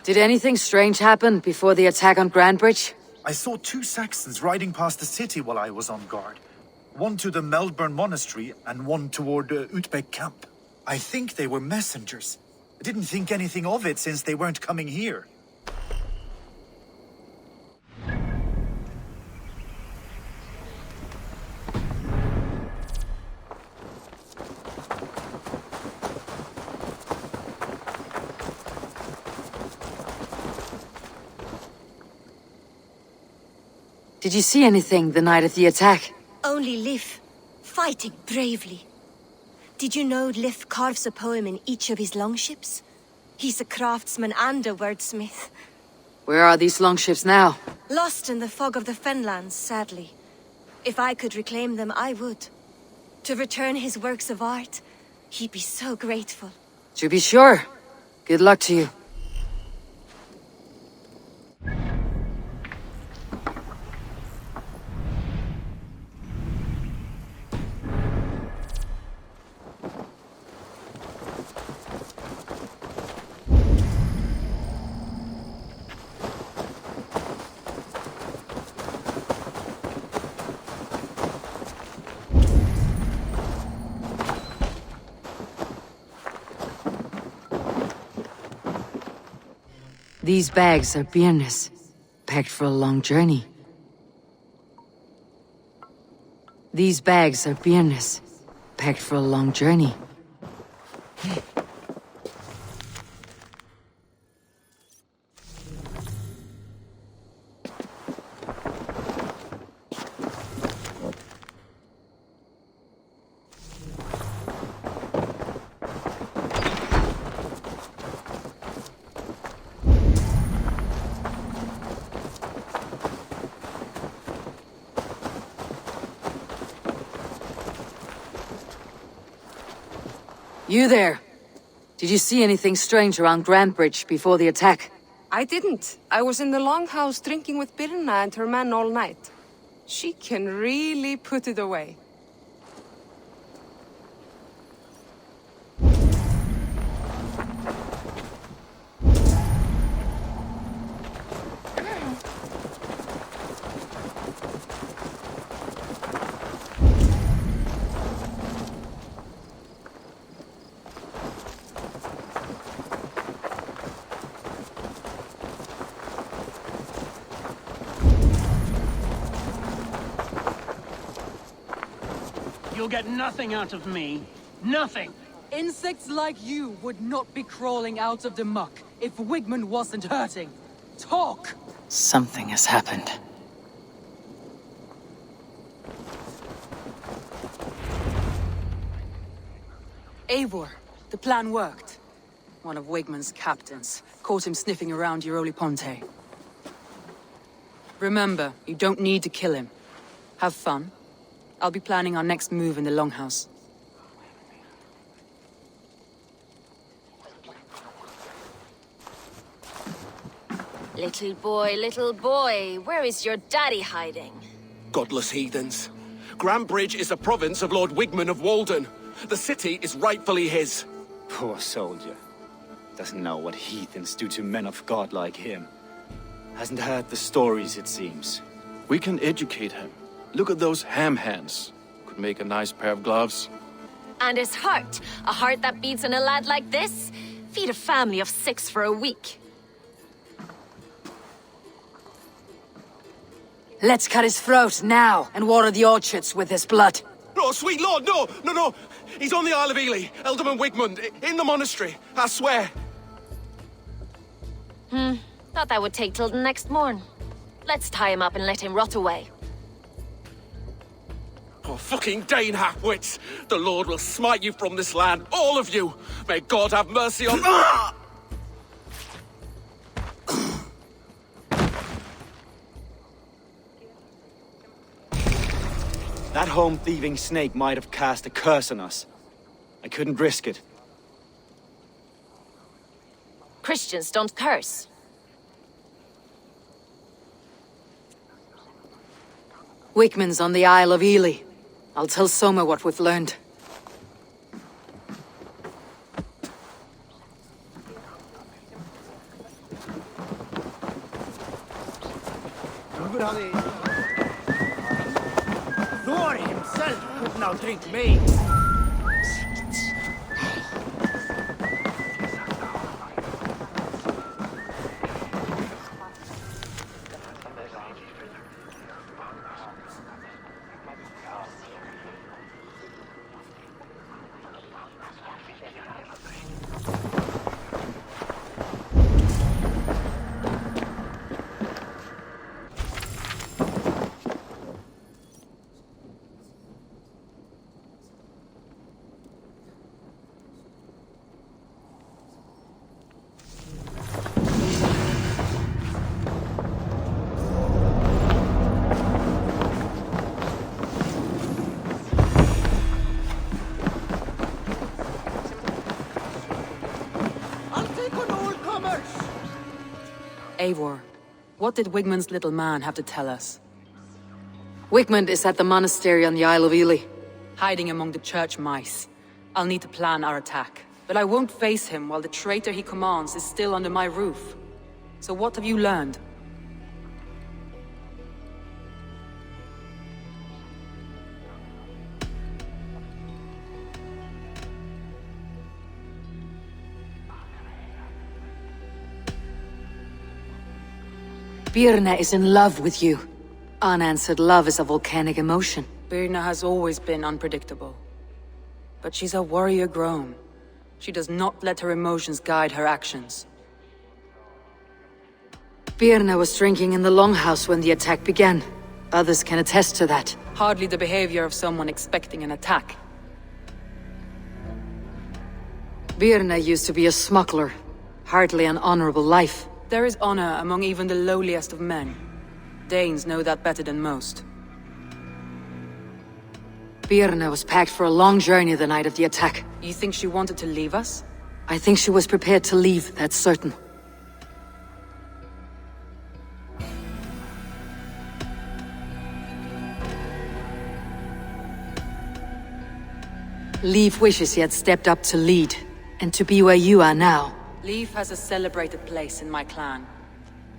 Did anything strange happen before the attack on Grandbridge? I saw 2 Saxons riding past the city while I was on guard. One to the Melbourne Monastery and one toward Utbeck Camp. I think they were messengers. I didn't think anything of it since they weren't coming here. Did you see anything the night of the attack? Only Lif, fighting bravely. Did you know Lif carves a poem in each of his longships? He's a craftsman and a wordsmith. Where are these longships now? Lost in the fog of the Fenlands, sadly. If I could reclaim them, I would. To return his works of art, he'd be so grateful. To be sure. Good luck to you. These bags are beerness, packed for a long journey. These bags are beerness, packed for a long journey. You there! Did you see anything strange around Grandbridge before the attack? I didn't. I was in the longhouse drinking with Birna and her men all night. She can really put it away. You'll get nothing out of me. Nothing! Insects like you would not be crawling out of the muck if Wigmund wasn't hurting. Talk! Something has happened. Eivor, the plan worked. One of Wigmund's captains caught him sniffing around Euroli Ponte. Remember, you don't need to kill him. Have fun. I'll be planning our next move in the Longhouse. Little boy, where is your daddy hiding? Godless heathens. Grandbridge is a province of Lord Wigmund of Walden. The city is rightfully his. Poor soldier. Doesn't know what heathens do to men of God like him. Hasn't heard the stories, it seems. We can educate him. Look at those ham hands. Could make a nice pair of gloves. And his heart. A heart that beats in a lad like this? Feed a family of 6 for a week. Let's cut his throat now and water the orchards with his blood. Oh, sweet lord, no! He's on the Isle of Ely, Ealdorman Wigmund, in the monastery, I swear. Thought that would take till the next morn. Let's tie him up and let him rot away. Oh, fucking Dane halfwits! The Lord will smite you from this land, all of you! May God have mercy on... That home-thieving snake might have cast a curse on us. I couldn't risk it. Christians don't curse. Wigmund's on the Isle of Ely. I'll tell Soma what we've learned. Thor himself could not drink me. Eivor, what did Wigmund's little man have to tell us? Wigmund is at the monastery on the Isle of Ely. Hiding among the church mice. I'll need to plan our attack. But I won't face him while the traitor he commands is still under my roof. So what have you learned? Birna is in love with you. Unanswered love is a volcanic emotion. Birna has always been unpredictable. But she's a warrior grown. She does not let her emotions guide her actions. Birna was drinking in the longhouse when the attack began. Others can attest to that. Hardly the behavior of someone expecting an attack. Birna used to be a smuggler. Hardly an honorable life. There is honor among even the lowliest of men. Danes know that better than most. Birna was packed for a long journey the night of the attack. You think she wanted to leave us? I think she was prepared to leave, that's certain. Leif wishes he had stepped up to lead, and to be where you are now. Leif has a celebrated place in my clan.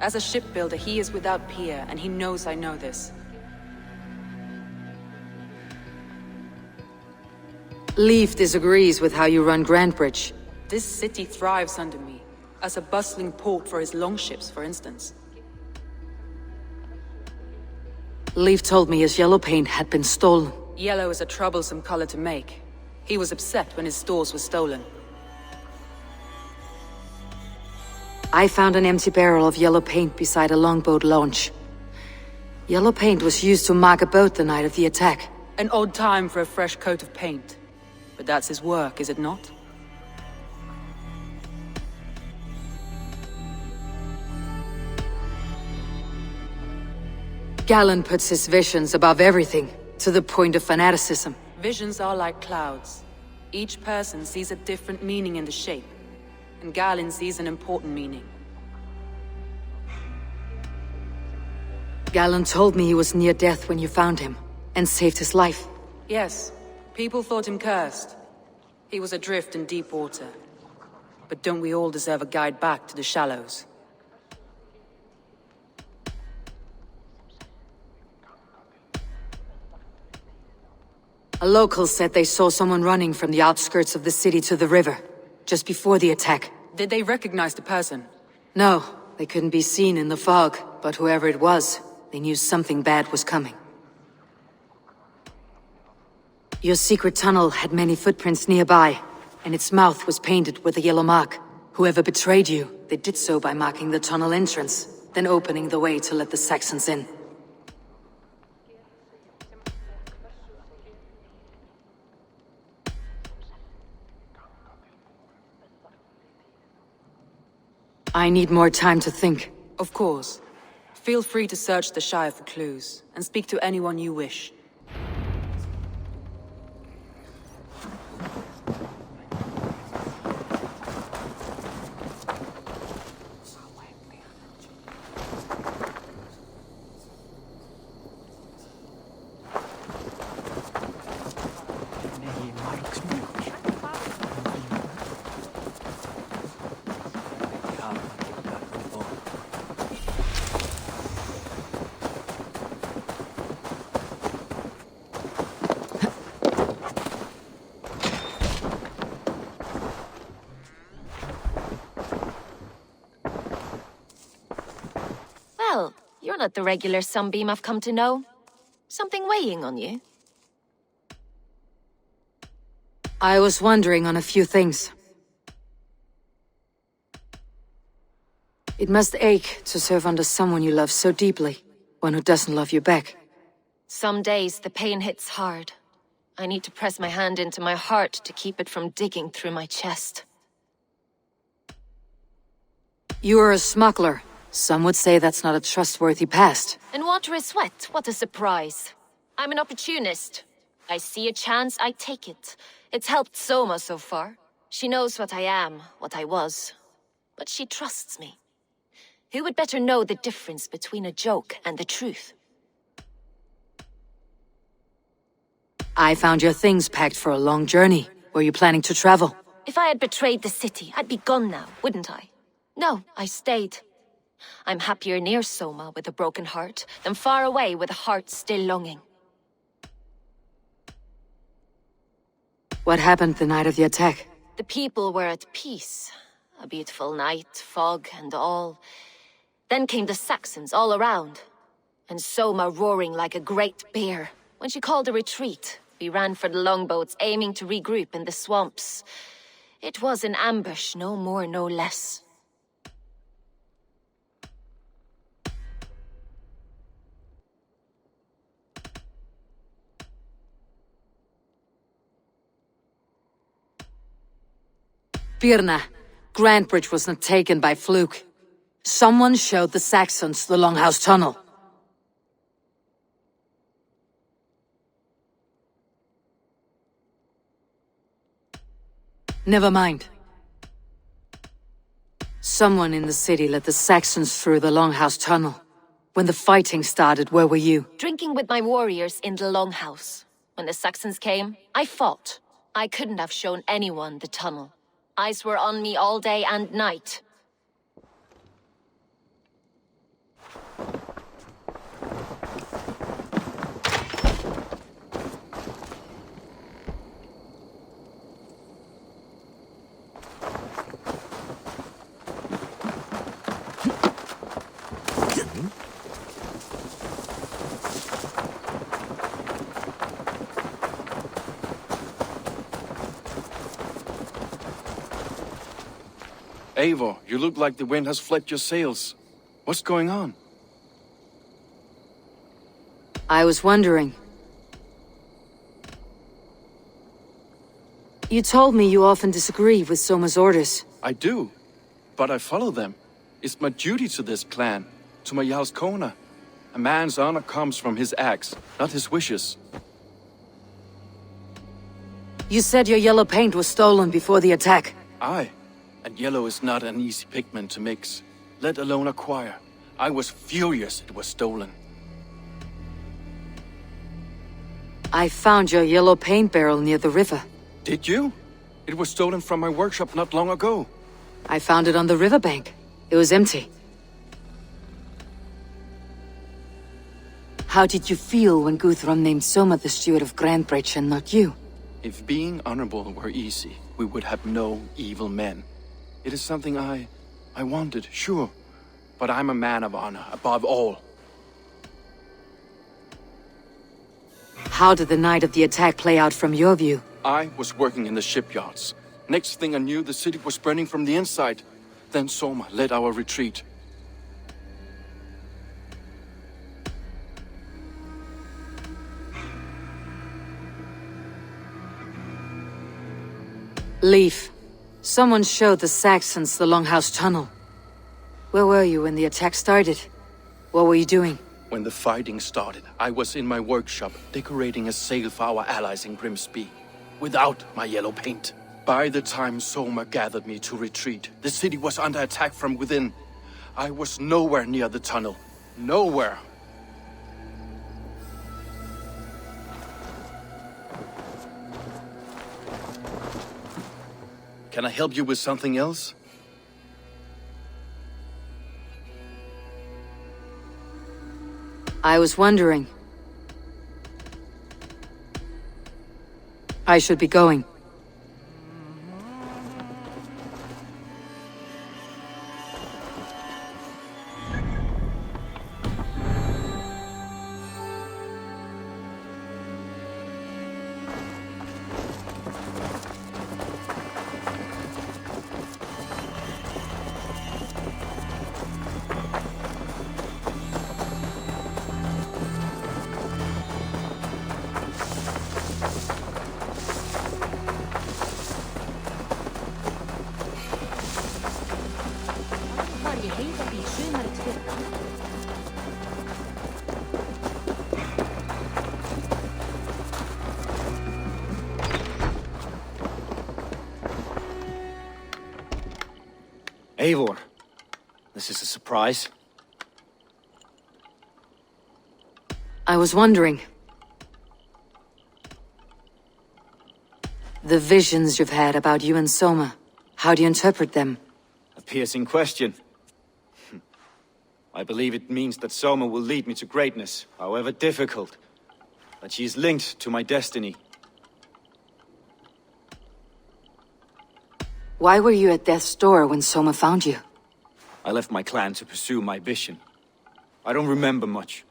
As a shipbuilder, he is without peer, and he knows I know this. Leif disagrees with how you run Grantbridge. This city thrives under me, as a bustling port for his longships, for instance. Leif told me his yellow paint had been stolen. Yellow is a troublesome color to make. He was upset when his stores were stolen. I found an empty barrel of yellow paint beside a longboat launch. Yellow paint was used to mark a boat the night of the attack. An odd time for a fresh coat of paint. But that's his work, is it not? Galen puts his visions above everything, to the point of fanaticism. Visions are like clouds. Each person sees a different meaning in the shape. And Galen sees an important meaning. Galen told me he was near death when you found him, and saved his life. Yes, people thought him cursed. He was adrift in deep water. But don't we all deserve a guide back to the shallows? A local said they saw someone running from the outskirts of the city to the river, just before the attack. Did they recognize the person? No, they couldn't be seen in the fog, but whoever it was, they knew something bad was coming. Your secret tunnel had many footprints nearby, and its mouth was painted with a yellow mark. Whoever betrayed you, they did so by marking the tunnel entrance, then opening the way to let the Saxons in. I need more time to think. Of course. Feel free to search the Shire for clues, and speak to anyone you wish. You're not the regular sunbeam I've come to know. Something weighing on you? I was wondering on a few things. It must ache to serve under someone you love so deeply, one who doesn't love you back. Some days the pain hits hard. I need to press my hand into my heart to keep it from digging through my chest. You are a smuggler. Some would say that's not a trustworthy past. And water is wet, what a surprise. I'm an opportunist. I see a chance, I take it. It's helped Soma so far. She knows what I am, what I was. But she trusts me. Who would better know the difference between a joke and the truth? I found your things packed for a long journey. Were you planning to travel? If I had betrayed the city, I'd be gone now, wouldn't I? No, I stayed. I'm happier near Soma with a broken heart than far away with a heart still longing. What happened the night of the attack? The people were at peace. A beautiful night, fog and all. Then came the Saxons all around. And Soma roaring like a great bear. When she called a retreat, we ran for the longboats, aiming to regroup in the swamps. It was an ambush, no more, no less. Birna, Grantbridge was not taken by fluke. Someone showed the Saxons the Longhouse Tunnel. Never mind. Someone in the city led the Saxons through the Longhouse Tunnel. When the fighting started, where were you? Drinking with my warriors in the Longhouse. When the Saxons came, I fought. I couldn't have shown anyone the tunnel. Eyes were on me all day and night. Eivor, you look like the wind has flecked your sails. What's going on? I was wondering. You told me you often disagree with Soma's orders. I do, but I follow them. It's my duty to this clan, to my Jarl's Kona. A man's honor comes from his acts, not his wishes. You said your yellow paint was stolen before the attack. Aye, and yellow is not an easy pigment to mix, let alone acquire. I was furious it was stolen. I found your yellow paint barrel near the river. Did you? It was stolen from my workshop not long ago. I found it on the riverbank. It was empty. How did you feel when Guthrum named Soma the steward of Grantbridge and not you? If being honorable were easy, we would have no evil men. It is something I wanted, sure. But I'm a man of honor, above all. How did the night of the attack play out from your view? I was working in the shipyards. Next thing I knew, the city was burning from the inside. Then Soma led our retreat. Leaf. Someone showed the Saxons the Longhouse Tunnel. Where were you when the attack started? What were you doing? When the fighting started, I was in my workshop decorating a sail for our allies in Grimsby, without my yellow paint. By the time Soma gathered me to retreat, the city was under attack from within. I was nowhere near the tunnel. Nowhere. Can I help you with something else? I was wondering. I should be going. Eivor, this is a surprise. I was wondering. The visions you've had about you and Soma, how do you interpret them? A piercing question. I believe it means that Soma will lead me to greatness, however difficult. That she is linked to my destiny. Why were you at Death's Door when Soma found you? I left my clan to pursue my vision. I don't remember much.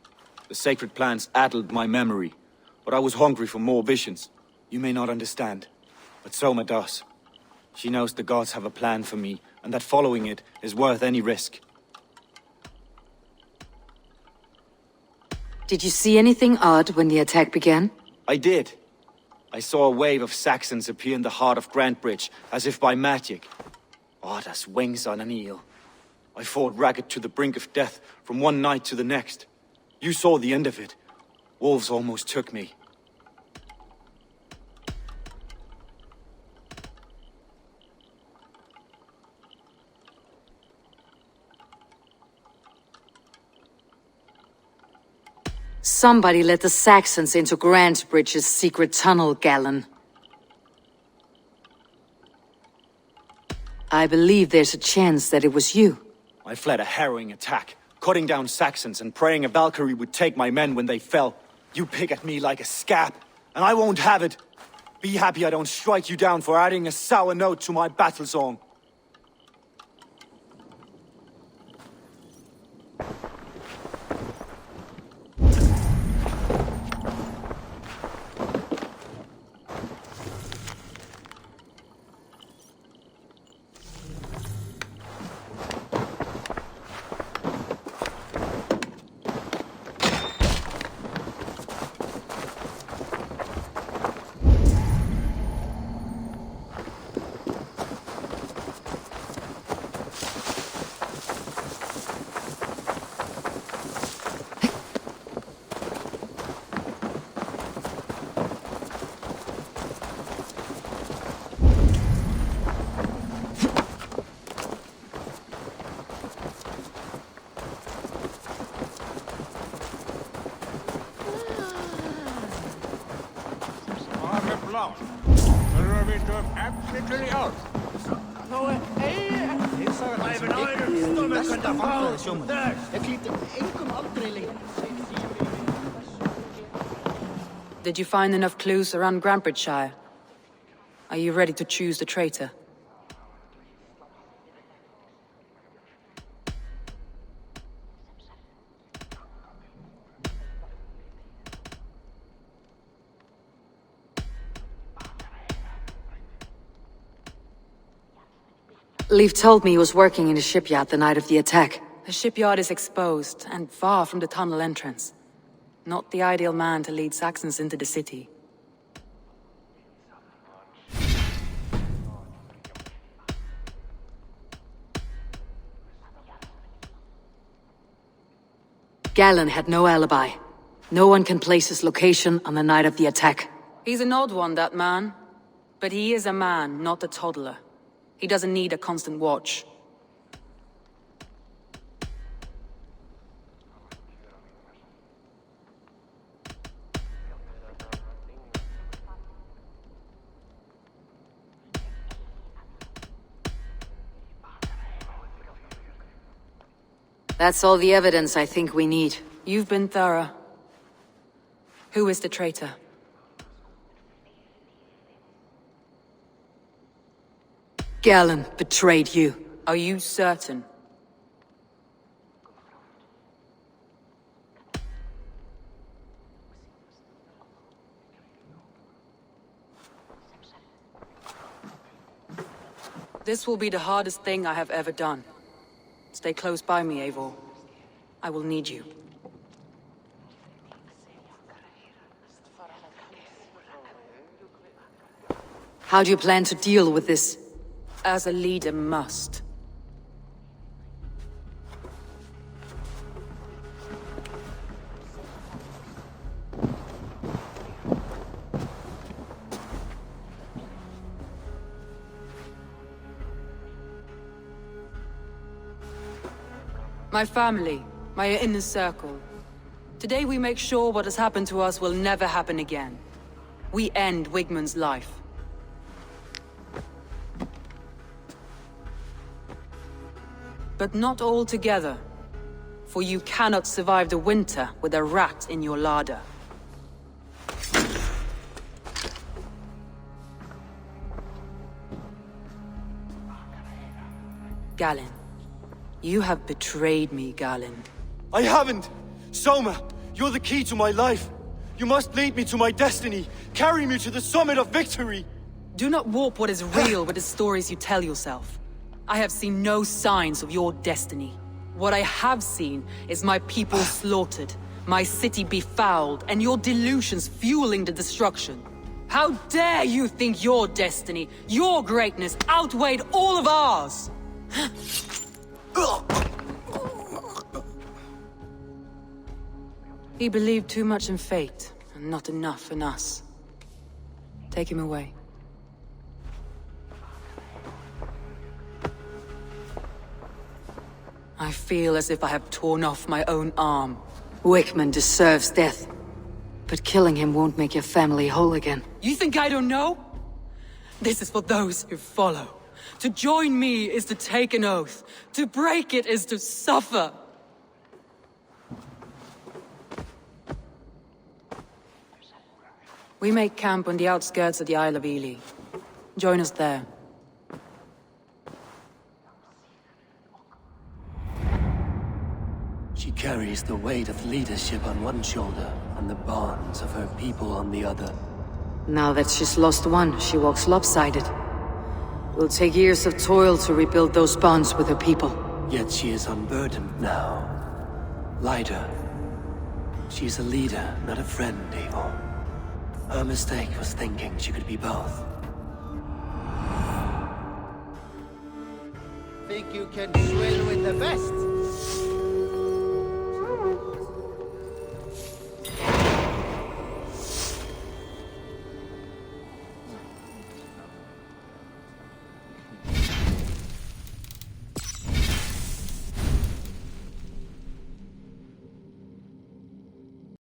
The sacred plants addled my memory, but I was hungry for more visions. You may not understand, but Soma does. She knows the gods have a plan for me, and that following it is worth any risk. Did you see anything odd when the attack began? I did. I saw a wave of Saxons appear in the heart of Grantbridge, as if by magic. Odd as wings on an eel. I fought ragged to the brink of death from one night to the next. You saw the end of it. Wolves almost took me. Somebody let the Saxons into Grantbridge's secret tunnel, Galen. I believe there's a chance that it was you. I fled a harrowing attack, cutting down Saxons and praying a Valkyrie would take my men when they fell. You pick at me like a scab, and I won't have it. Be happy I don't strike you down for adding a sour note to my battle song. Did you find enough clues around Grantbridgeshire? Are you ready to choose the traitor? Leif told me he was working in a shipyard the night of the attack. The shipyard is exposed and far from the tunnel entrance. Not the ideal man to lead Saxons into the city. Galen had no alibi. No one can place his location on the night of the attack. He's an odd one, that man. But he is a man, not a toddler. He doesn't need a constant watch. That's all the evidence I think we need. You've been thorough. Who is the traitor? Galen betrayed you. Are you certain? This will be the hardest thing I have ever done. Stay close by me, Eivor. I will need you. How do you plan to deal with this? As a leader must. My family, my inner circle. Today we make sure what has happened to us will never happen again. We end Wigmund's life. But not all together. For you cannot survive the winter with a rat in your larder. Galen. You have betrayed me, Galen. I haven't! Soma, you're the key to my life. You must lead me to my destiny. Carry me to the summit of victory. Do not warp what is real with the stories you tell yourself. I have seen no signs of your destiny. What I have seen is my people slaughtered, my city befouled, and your delusions fueling the destruction. How dare you think your destiny, your greatness, outweighed all of ours? He believed too much in fate, and not enough in us. Take him away. I feel as if I have torn off my own arm. Wigmund deserves death. But killing him won't make your family whole again. You think I don't know? This is for those who follow. To join me is to take an oath. To break it is to suffer. We make camp on the outskirts of the Isle of Ely. Join us there. She carries the weight of leadership on one shoulder and the bonds of her people on the other. Now that she's lost one, she walks lopsided. Will take years of toil to rebuild those bonds with her people. Yet she is unburdened now. Lighter. She's a leader, not a friend, Eivor. Her mistake was thinking she could be both. Think you can swim with the best?